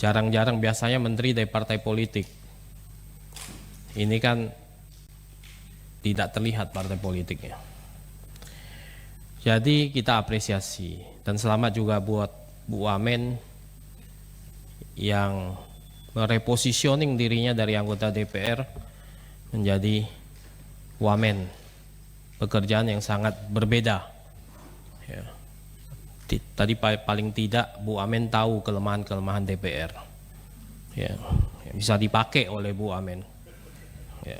Jarang-jarang biasanya menteri dari partai politik. Ini kan tidak terlihat partai politiknya. Jadi kita apresiasi dan selamat juga buat Bu Wamen yang merepositioning dirinya dari anggota DPR menjadi Wamen. Pekerjaan yang sangat berbeda. Ya. Tadi paling tidak Bu Wamen tahu kelemahan-kelemahan DPR. Ya. Bisa dipakai oleh Bu Wamen. Ya.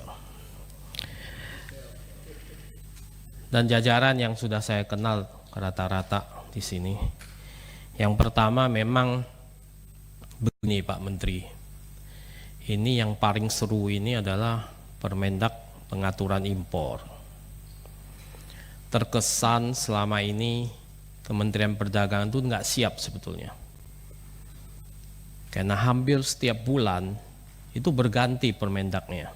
Dan jajaran yang sudah saya kenal rata-rata di sini. Yang pertama memang begini Pak Menteri. Ini yang paling seru ini adalah Permendak pengaturan impor. Terkesan selama ini Kementerian Perdagangan itu nggak siap sebetulnya. Karena hampir setiap bulan itu berganti Permendaknya.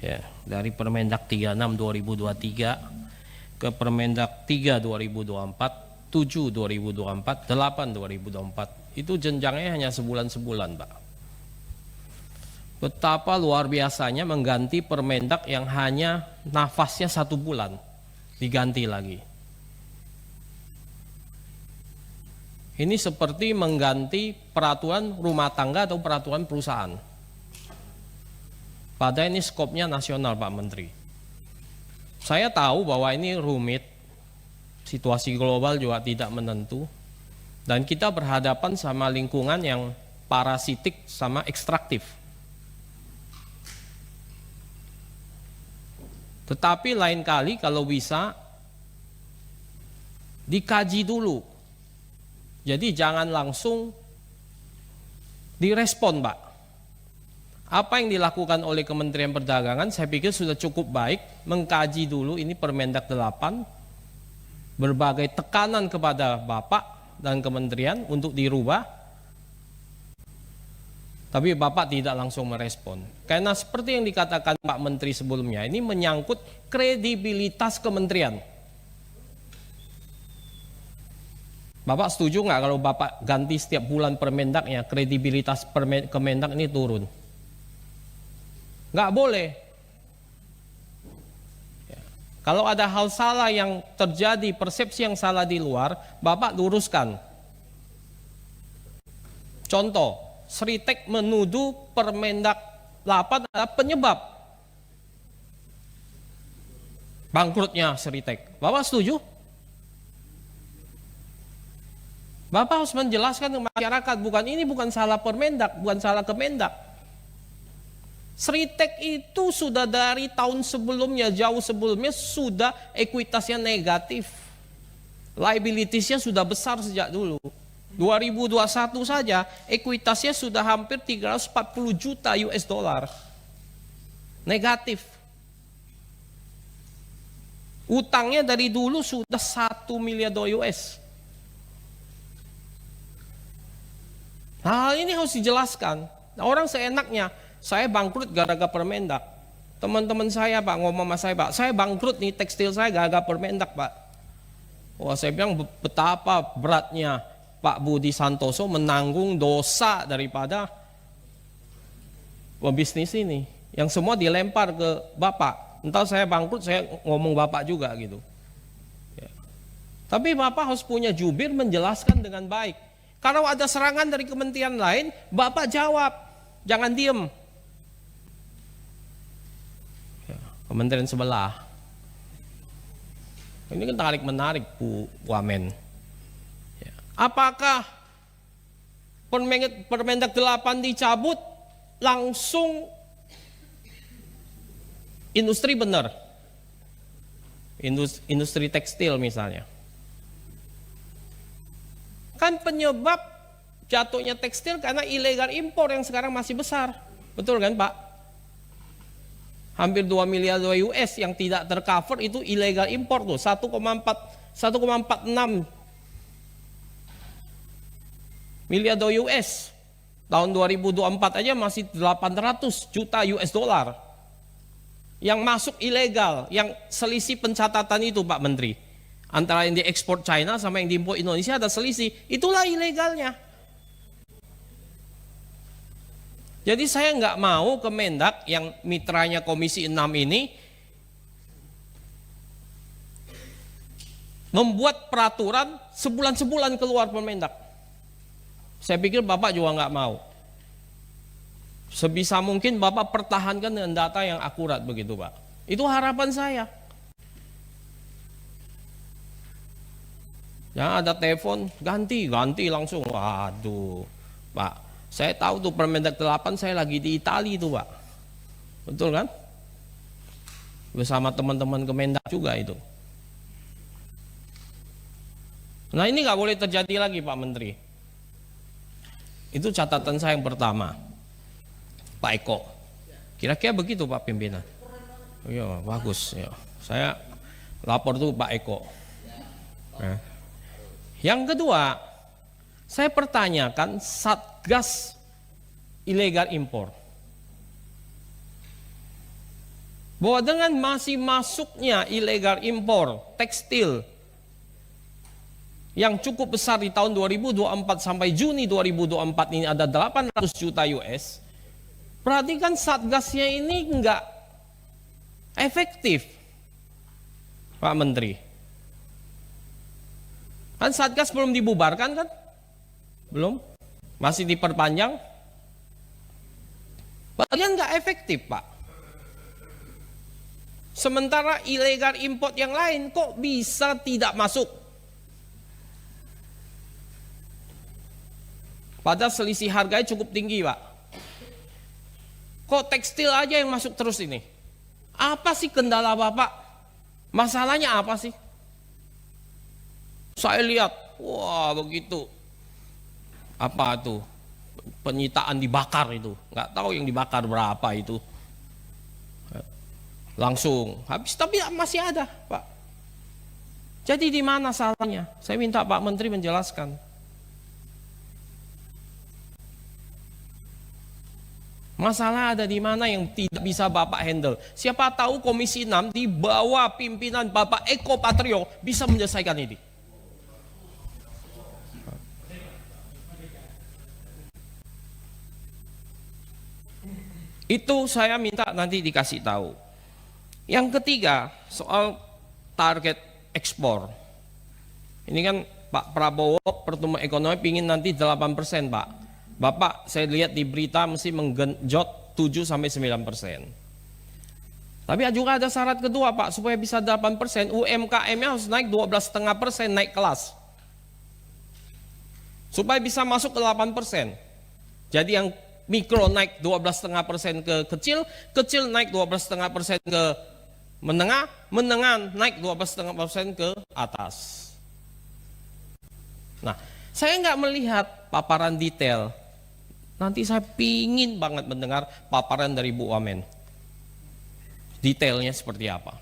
Ya, dari Permendak 36 2023 ke Permendak 3 2024, 7 2024, 8 2024. Itu jenjangnya hanya sebulan-sebulan, Pak. Betapa luar biasanya mengganti Permendak yang hanya nafasnya 1 bulan, diganti lagi. Ini seperti mengganti peraturan rumah tangga atau peraturan perusahaan. Padahal ini skopnya nasional Pak Menteri. Saya tahu bahwa ini rumit, situasi global juga tidak menentu, dan kita berhadapan sama lingkungan yang parasitik sama ekstraktif. Tetapi lain kali kalau bisa dikaji dulu. Jadi jangan langsung direspon, Pak. Apa yang dilakukan oleh Kementerian Perdagangan saya pikir sudah cukup baik, mengkaji dulu ini Permendak 8, berbagai tekanan kepada Bapak dan Kementerian untuk dirubah, tapi Bapak tidak langsung merespon. Karena seperti yang dikatakan Pak Menteri sebelumnya, ini menyangkut kredibilitas Kementerian. Bapak setuju nggak kalau Bapak ganti setiap bulan Permendaknya, kredibilitas Kemendak ini turun? Nggak boleh. Ya. Kalau ada hal salah yang terjadi, persepsi yang salah di luar, Bapak luruskan. Contoh, Sritek menuduh Permendak 8 adalah penyebab bangkrutnya Sritek. Bapak setuju? Bapak harus menjelaskan ke masyarakat, bukan salah Permendak, bukan salah Kemendak. Sritek itu sudah dari tahun sebelumnya, jauh sebelumnya sudah ekuitasnya negatif. Liabilitiesnya sudah besar sejak dulu. 2021 saja ekuitasnya sudah hampir 340 juta US dollar. Negatif. Utangnya dari dulu sudah 1 miliar dolar US. Hal ini harus dijelaskan. Orang seenaknya, saya bangkrut gara-gara Permendak. Teman-teman saya Pak ngomong sama saya, Pak, saya bangkrut nih tekstil saya gara-gara Permendak Pak. Wah, saya bilang betapa beratnya Pak Budi Santoso menanggung dosa daripada pebisnis ini. Yang semua dilempar ke Bapak. Entah saya bangkrut, saya ngomong Bapak juga gitu. Ya. Tapi Bapak harus punya jubir menjelaskan dengan baik. Kalau ada serangan dari kementerian lain, Bapak jawab, jangan diem. Ya, kementerian sebelah. Ini kan tarik-menarik Bu Wamen. Ya. Apakah Permendak 8 dicabut, langsung industri benar? Industri tekstil misalnya. Kan penyebab jatuhnya tekstil karena ilegal impor yang sekarang masih besar. Betul kan Pak? Hampir 2 miliar US yang tidak tercover itu ilegal impor tuh. 1,46 miliar US. Tahun 2024 aja masih 800 juta US dollar. Yang masuk ilegal, yang selisih pencatatan itu Pak Menteri. Antara yang diekspor China sama yang diimpor Indonesia ada selisih. Itulah ilegalnya. Jadi saya nggak mau Kemendak yang mitranya Komisi 6 ini membuat peraturan sebulan-sebulan keluar Permendak. Saya pikir Bapak juga nggak mau. Sebisa mungkin Bapak pertahankan dengan data yang akurat begitu Pak. Itu harapan saya. Ya ada telepon, ganti langsung. Waduh, Pak. Saya tahu tuh Permendak 8 saya lagi di Itali tuh Pak. Betul kan? Bersama teman-teman Kemendak juga itu. Nah ini nggak boleh terjadi lagi Pak Menteri. Itu catatan saya yang pertama. Pak Eko. Kira-kira begitu Pak Pimpinan. Iya bagus. Ya. Saya lapor tuh Pak Eko. Nah. Yang kedua, saya pertanyakan Satgas Ilegal Impor. Bahwa dengan masih masuknya ilegal impor tekstil yang cukup besar di tahun 2024 sampai Juni 2024 ini ada 800 juta US, berarti kan Satgasnya ini enggak efektif, Pak Menteri. Kan Satgas belum dibubarkan kan? Belum? Masih diperpanjang? Bagian nggak efektif Pak. Sementara ilegal import yang lain kok bisa tidak masuk? Padahal selisih harganya cukup tinggi Pak. Kok tekstil aja yang masuk terus ini? Apa sih kendala Bapak? Masalahnya apa sih? Saya lihat, wah begitu. Apa tuh? Penyitaan dibakar itu. Nggak tahu yang dibakar berapa itu. Langsung habis, tapi masih ada Pak. Jadi di mana salahnya? Saya minta Pak Menteri menjelaskan. Masalah ada di mana yang tidak bisa Bapak handle? Siapa tahu Komisi 6 di bawah pimpinan Bapak Eko Patrio bisa menyelesaikan ini. Itu saya minta nanti dikasih tahu. Yang ketiga, soal target ekspor. Ini kan Pak Prabowo pertumbuhan ekonomi pingin nanti 8% Pak. Bapak saya lihat di berita mesti menggenjot 7-9%. Tapi juga ada syarat kedua Pak, supaya bisa 8%, UMKM-nya harus naik 12,5% naik kelas. Supaya bisa masuk ke 8%. Jadi yang mikro naik 12,5% ke kecil, kecil naik 12,5% ke menengah, menengah naik 12,5% ke atas. Nah, saya nggak melihat paparan detail. Nanti saya pingin banget mendengar paparan dari Bu Wamen. Detailnya seperti apa.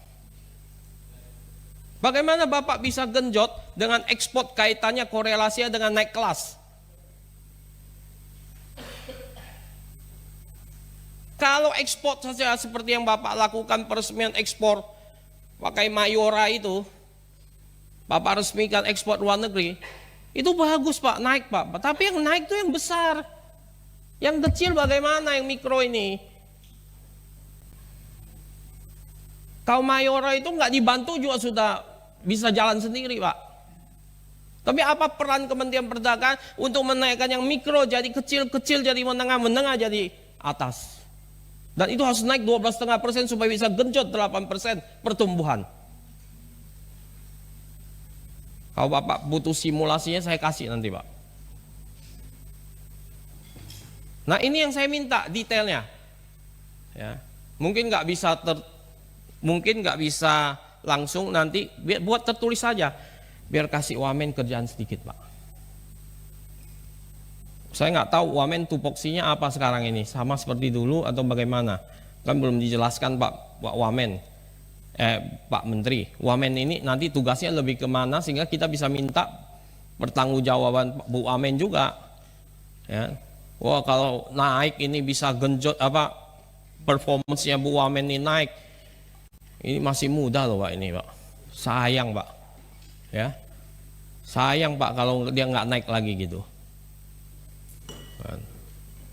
Bagaimana Bapak bisa genjot dengan ekspor kaitannya korelasinya dengan naik kelas? Kalau ekspor saja seperti yang Bapak lakukan peresmian ekspor pakai Mayora itu, Bapak resmikan ekspor luar negeri, itu bagus Pak, naik Pak. Tapi yang naik itu yang besar. Yang kecil bagaimana, yang mikro ini? Kalau Mayora itu nggak dibantu juga sudah bisa jalan sendiri Pak. Tapi apa peran Kementerian Perdagangan untuk menaikkan yang mikro jadi kecil-kecil, jadi menengah-menengah jadi atas? Dan itu harus naik 12,5% supaya bisa genjot 8% pertumbuhan. Kalau Bapak butuh simulasinya saya kasih nanti Pak. Nah ini yang saya minta detailnya. Ya, mungkin nggak bisa langsung nanti buat tertulis saja. Biar kasih Wamen kerjaan sedikit Pak. Saya nggak tahu Wamen tupoksinya apa sekarang ini, sama seperti dulu atau bagaimana? Kan belum dijelaskan Pak Wamen, Pak Menteri. Wamen ini nanti tugasnya lebih kemana sehingga kita bisa minta pertanggungjawaban Bu Wamen juga. Ya. Wah kalau naik ini bisa genjot apa performance-nya Bu Wamen ini naik. Ini masih muda loh Pak ini Pak. Sayang Pak. Ya. Sayang Pak kalau dia nggak naik lagi gitu.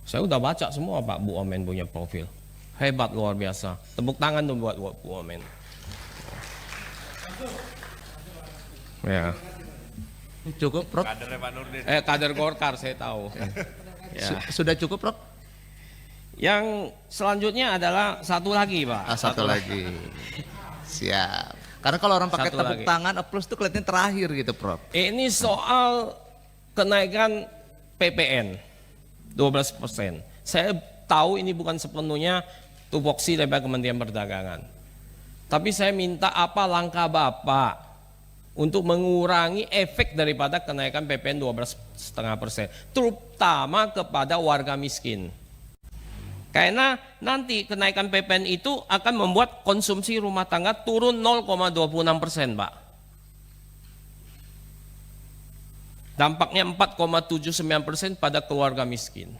Saya udah baca semua Pak Bu Omen punya profil. Hebat, luar biasa. Tepuk tangan dong buat Bu Omen. Ya. Cukup, Prof? Kader Golkar saya tahu. Ya. Sudah cukup, Prof? Yang selanjutnya adalah satu lagi Pak. Satu lagi. Siap. Karena kalau orang pakai Satu tepuk lagi. tangan applause tuh kelihatannya terakhir gitu, Prof. Ini soal kenaikan PPN 12%. Saya tahu ini bukan sepenuhnya tupoksi dari Kementerian Perdagangan. Tapi saya minta apa langkah Bapak untuk mengurangi efek daripada kenaikan PPN 12,5%, terutama kepada warga miskin. Karena nanti kenaikan PPN itu akan membuat konsumsi rumah tangga turun 0,26%, Pak. Dampaknya 4,79% pada keluarga miskin.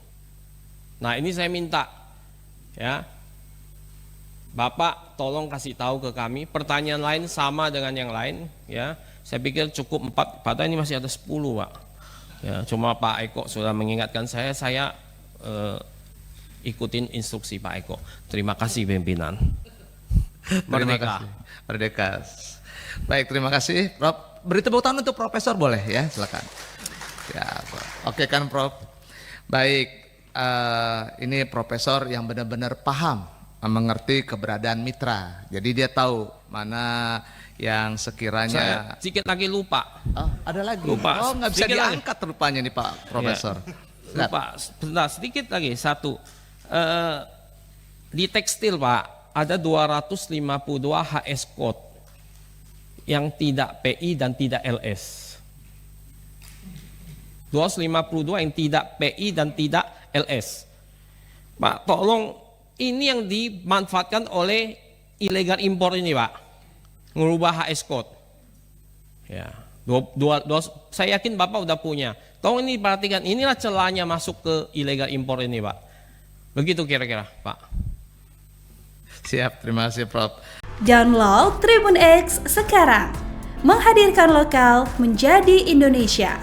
Nah, ini saya minta, ya, Bapak tolong kasih tahu ke kami. Pertanyaan lain sama dengan yang lain, ya. Saya pikir cukup 4, padahal ini masih ada 10, Pak. Ya, cuma Pak Eko sudah mengingatkan saya ikutin instruksi Pak Eko. Terima kasih pimpinan. Merdeka. Merdeka. Baik, terima kasih, Prof. Beri tepuk tangan untuk Profesor boleh ya, silakan. Ya, Prof. Oke kan, Prof. Baik, ini Profesor yang benar-benar paham, mengerti keberadaan mitra. Jadi dia tahu mana yang sekiranya. Saya sedikit lagi lupa. Oh, ada lagi. Lupa. Oh, nggak bisa Sedikit diangkat rupanya nih Pak Profesor. Ya. Lupa. Sebentar, sedikit lagi satu. Di tekstil Pak ada 252 HS code yang tidak PI dan tidak LS. 252 yang tidak PI dan tidak LS. Pak, tolong ini yang dimanfaatkan oleh ilegal impor ini Pak, ngubah HS code. Ya, saya yakin Bapak udah punya. Tolong ini perhatikan, inilah celahnya masuk ke ilegal impor ini Pak. Begitu kira-kira Pak. Siap, terima kasih Prof. Download Tribun X sekarang, menghadirkan lokal menjadi Indonesia.